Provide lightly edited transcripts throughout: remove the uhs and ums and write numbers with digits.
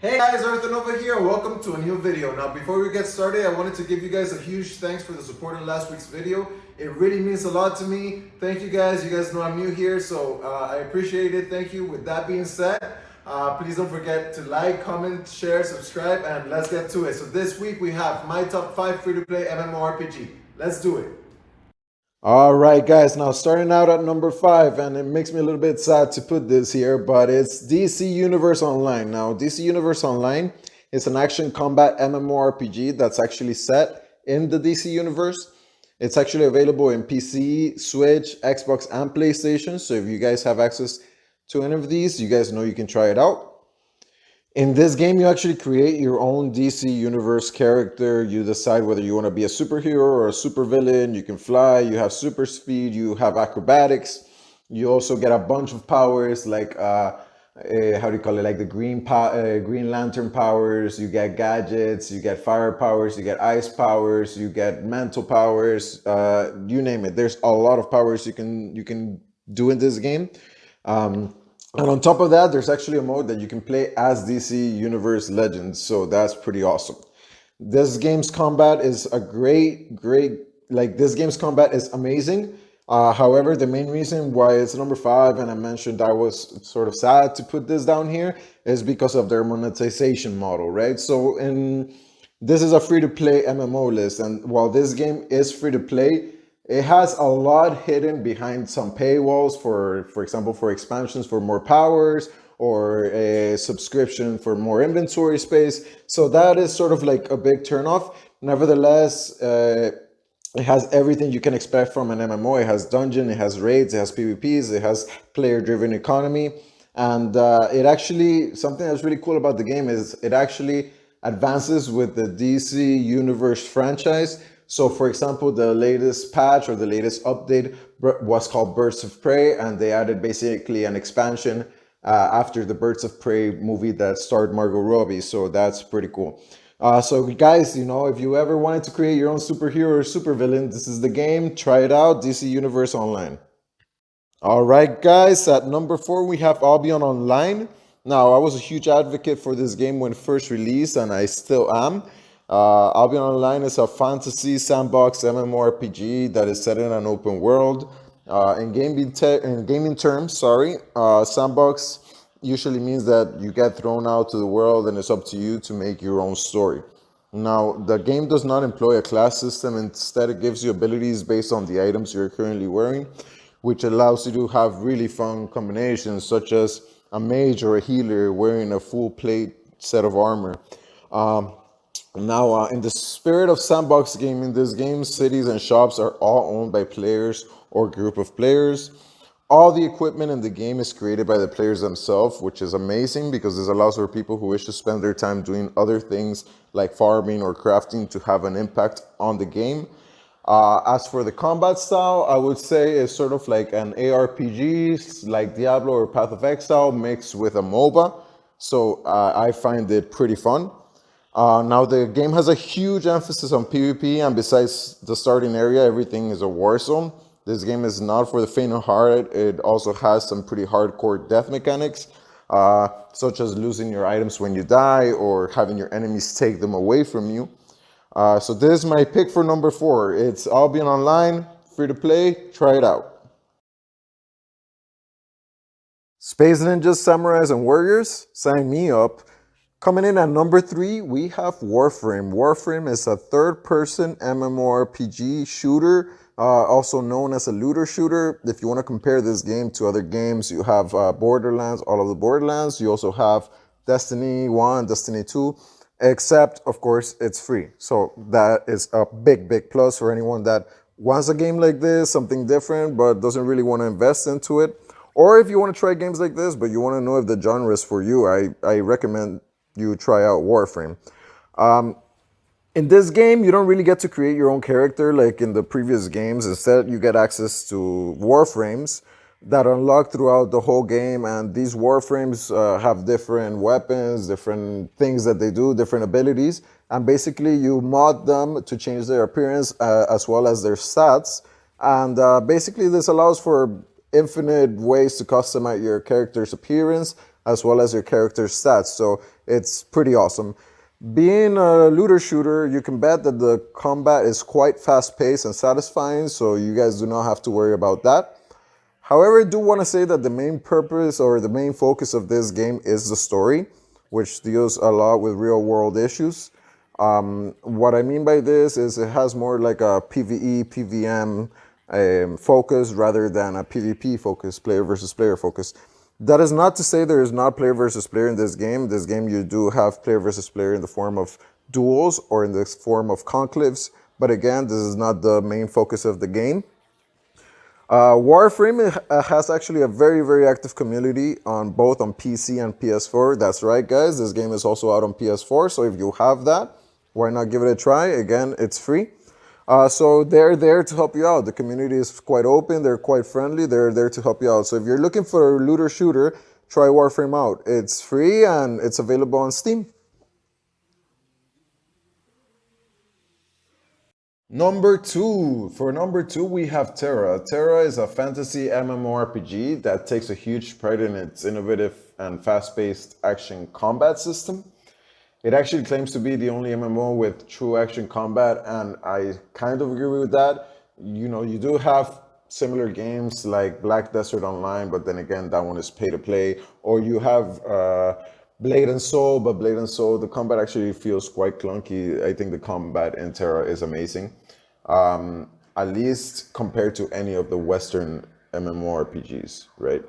Hey guys, Nova here, and welcome to a new video. Now before we get started, I wanted to give you guys a huge thanks for the support in last week's video. It really means a lot to me. Thank you guys. You guys know I'm new here, so I appreciate it. Thank you. With that being said, please don't forget to like, comment, share, subscribe, and let's get to it. So this week we have my top 5 free-to-play MMORPG. Let's do it. All right, guys, now starting out at number 5, and it makes me a little bit sad to put this here, but it's DC Universe Online. Now, DC Universe Online is an action combat MMORPG that's actually set in the DC Universe. It's actually available in PC, Switch, Xbox, and PlayStation. So if you guys have access to any of these, you guys know you can try it out. In this game, you actually create your own DC Universe character. You decide whether you want to be a superhero or a supervillain. You can fly, you have super speed, you have acrobatics. You also get a bunch of powers like, how do you call it, like the Green Lantern powers. You get gadgets, you get fire powers, you get ice powers, you get mental powers, you name it. There's a lot of powers you can do in this game. And on top of that, there's actually a mode that you can play as DC Universe Legends. So that's pretty awesome. This game's combat is this game's combat is amazing. However, the main reason why it's number 5, and I mentioned I was sort of sad to put this down here, is because of their monetization model, right? So this is a free-to-play MMO list. And while this game is free-to-play, it has a lot hidden behind some paywalls for example, for expansions for more powers or a subscription for more inventory space. So that is sort of like a big turnoff. Nevertheless, it has everything you can expect from an MMO. It has dungeon, it has raids, it has PvPs, it has player-driven economy. And it actually, something that's really cool about the game is it actually advances with the DC Universe franchise. So for example, the latest patch or the latest update was called Birds of Prey, and they added basically an expansion after the Birds of Prey movie that starred Margot Robbie. So that's pretty cool. So guys, you know, if you ever wanted to create your own superhero or supervillain, this is the game. Try it out, DC Universe Online. All right, guys, at number 4, we have Albion Online. Now, I was a huge advocate for this game when first released, and I still am. Albion Online is a fantasy sandbox MMORPG that is set in an open world. In gaming terms, sandbox usually means that you get thrown out to the world and it's up to you to make your own story. Now, the game does not employ a class system. Instead, it gives you abilities based on the items you're currently wearing, which allows you to have really fun combinations, such as a mage or a healer wearing a full plate set of armor. Now, in the spirit of sandbox gaming, this game, cities and shops are all owned by players or group of players. All the equipment in the game is created by the players themselves, which is amazing because this allows for people who wish to spend their time doing other things like farming or crafting to have an impact on the game. As for the combat style, I would say it's sort of like an ARPG, like Diablo or Path of Exile mixed with a MOBA. So I find it pretty fun. Now, the game has a huge emphasis on PvP, and besides the starting area, everything is a war zone. This game is not for the faint of heart. It also has some pretty hardcore death mechanics, such as losing your items when you die or having your enemies take them away from you. So this is my pick for number 4. It's Albion Online, free to play. Try it out. Space Ninjas, Samurais, and Warriors, sign me up. Coming in at number 3, we have Warframe. Warframe is a third-person MMORPG shooter, also known as a looter shooter. If you want to compare this game to other games, you have Borderlands, all of the Borderlands. You also have Destiny 1, Destiny 2, except, of course, it's free. So that is a big, big plus for anyone that wants a game like this, something different, but doesn't really want to invest into it. Or if you want to try games like this, but you want to know if the genre is for you, I recommend you try out Warframe. In this game, you don't really get to create your own character like in the previous games. Instead, you get access to Warframes that unlock throughout the whole game, and these Warframes have different weapons, different things that they do, different abilities, and basically you mod them to change their appearance as well as their stats. And basically this allows for infinite ways to customize your character's appearance as well as your character's stats. So It's pretty awesome. Being a looter shooter, you can bet that the combat is quite fast paced and satisfying, so you guys do not have to worry about that. However, I do want to say that the main purpose or the main focus of this game is the story, which deals a lot with real world issues. What I mean by this is it has more like a PvE, PvM focus rather than a PvP focus, player versus player focus. That is not to say there is not player versus player in this game. This game you do have player versus player in the form of duels or in the form of conclaves. But again, this is not the main focus of the game. Warframe has actually a very, very active community on both on PC and PS4. That's right, guys. This game is also out on PS4. So if you have that, why not give it a try? Again, it's free. So they're there to help you out. The community is quite open. They're quite friendly. They're there to help you out. So if you're looking for a looter shooter, try Warframe out. It's free and it's available on Steam. Number two. For number two, we have Tera. Tera is a fantasy MMORPG that takes a huge pride in its innovative and fast-paced action combat system. It actually claims to be the only MMO with true action combat, and I kind of agree with that. You know, you do have similar games like Black Desert Online, but then again, that one is pay to play. Or you have Blade and Soul, but Blade and Soul, the combat actually feels quite clunky. I think the combat in Terra is amazing, at least compared to any of the Western MMORPGs, right?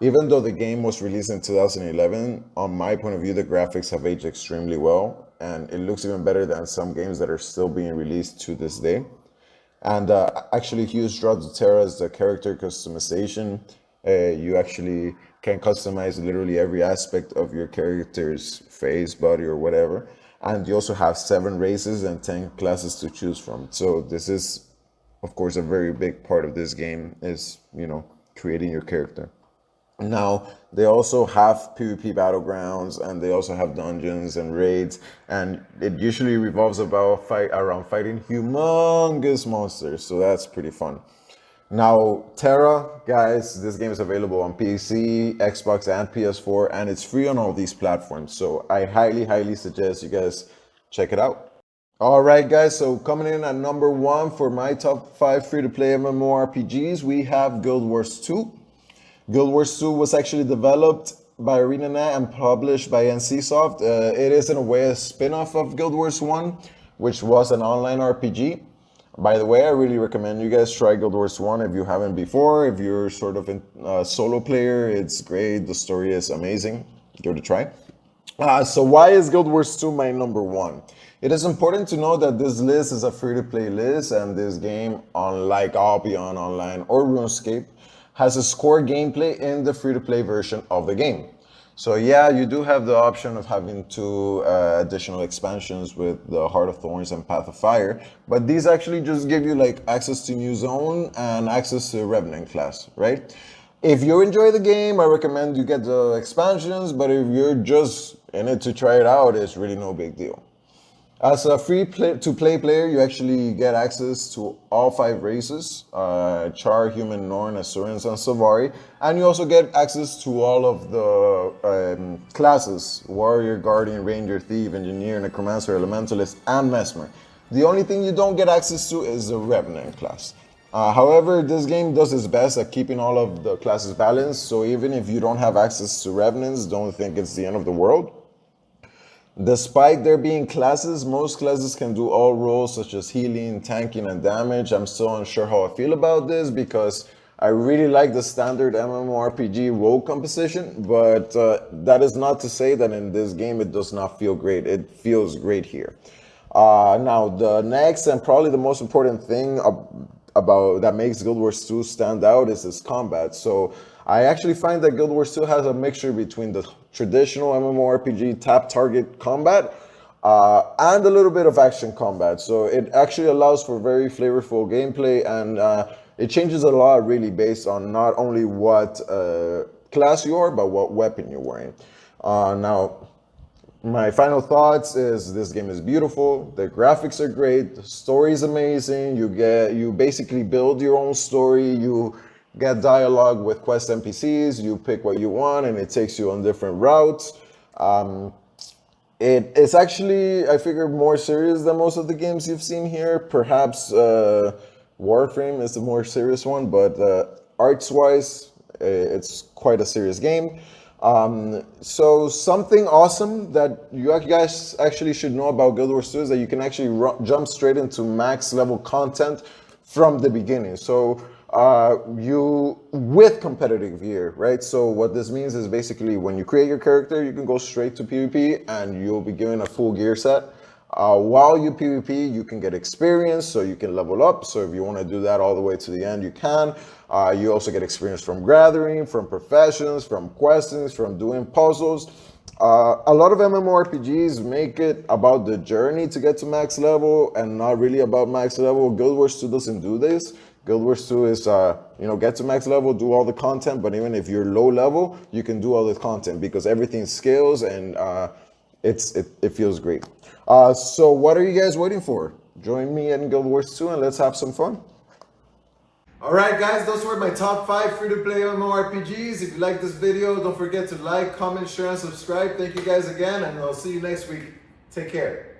Even though the game was released in 2011, on my point of view, the graphics have aged extremely well, and it looks even better than some games that are still being released to this day. And actually, huge draw to Terra is the character customization. You actually can customize literally every aspect of your character's face, body, or whatever. And you also have 7 races and 10 classes to choose from. So this is, of course, a very big part of this game is, you know, creating your character. Now, they also have PvP battlegrounds and they also have dungeons and raids, and it usually revolves about around fighting humongous monsters, so that's pretty fun. Now, Terra, guys, this game is available on PC, Xbox, and PS4, and it's free on all these platforms, so I highly, highly suggest you guys check it out. All right, guys, so coming in at number 1 for my top 5 free-to-play MMORPGs, we have Guild Wars 2. Guild Wars 2 was actually developed by ArenaNet and published by NCSoft. It is in a way a spin-off of Guild Wars 1, which was an online RPG. By the way, I really recommend you guys try Guild Wars 1 if you haven't before. If you're sort of a solo player, it's great. The story is amazing. Give it a try. So why is Guild Wars 2 my number 1? It is important to know that this list is a free-to-play list, and this game, unlike Albion Online or RuneScape, has a score gameplay in the free-to-play version of the game. So yeah, you do have the option of having 2 additional expansions with the Heart of Thorns and Path of Fire, but these actually just give you like access to New Zone and access to Revenant class, right? If you enjoy the game, I recommend you get the expansions, but if you're just in it to try it out, it's really no big deal. As a free-to-play player, you actually get access to all 5 races, Char, Human, Norn, Asurans, and Savari, and you also get access to all of the classes, Warrior, Guardian, Ranger, Thief, Engineer, Necromancer, Elementalist, and Mesmer. The only thing you don't get access to is the Revenant class. However, this game does its best at keeping all of the classes balanced, so even if you don't have access to Revenants, don't think it's the end of the world. Despite there being classes, most classes can do all roles such as healing, tanking, and damage. I'm still unsure how I feel about this because I really like the standard MMORPG role composition, but that is not to say that in this game it does not feel great. It feels great here. Now, the next and probably the most important thing about that makes Guild Wars 2 stand out is its combat. So I actually find that Guild Wars 2 has a mixture between the traditional MMORPG tap target combat and a little bit of action combat. So it actually allows for very flavorful gameplay, and it changes a lot really based on not only what class you are, but what weapon you're wearing. Now, my final thoughts is this game is beautiful, the graphics are great, the story is amazing, you basically build your own story, you get dialogue with quest NPCs, you pick what you want and it takes you on different routes. It's actually, I figure, more serious than most of the games you've seen here. Perhaps Warframe is the more serious one, but arts-wise, it's quite a serious game. So something awesome that you guys actually should know about Guild Wars 2 is that you can actually jump straight into max level content from the beginning. So you with competitive gear, right? So what this means is basically when you create your character, you can go straight to PvP and you'll be given a full gear set. While you PvP, you can get experience, so you can level up. So if you want to do that all the way to the end, you can. You also get experience from gathering, from professions, from questions, from doing puzzles. A lot of MMORPGs make it about the journey to get to max level and not really about max level. Guild Wars 2 doesn't do this. Guild Wars 2 is, get to max level, do all the content, but even if you're low level, you can do all the content because everything scales and it feels great. So what are you guys waiting for? Join me in Guild Wars 2 and let's have some fun. Alright guys, those were my top 5 free-to-play MMORPGs. If you like this video, don't forget to like, comment, share, and subscribe. Thank you guys again, and I'll see you next week. Take care.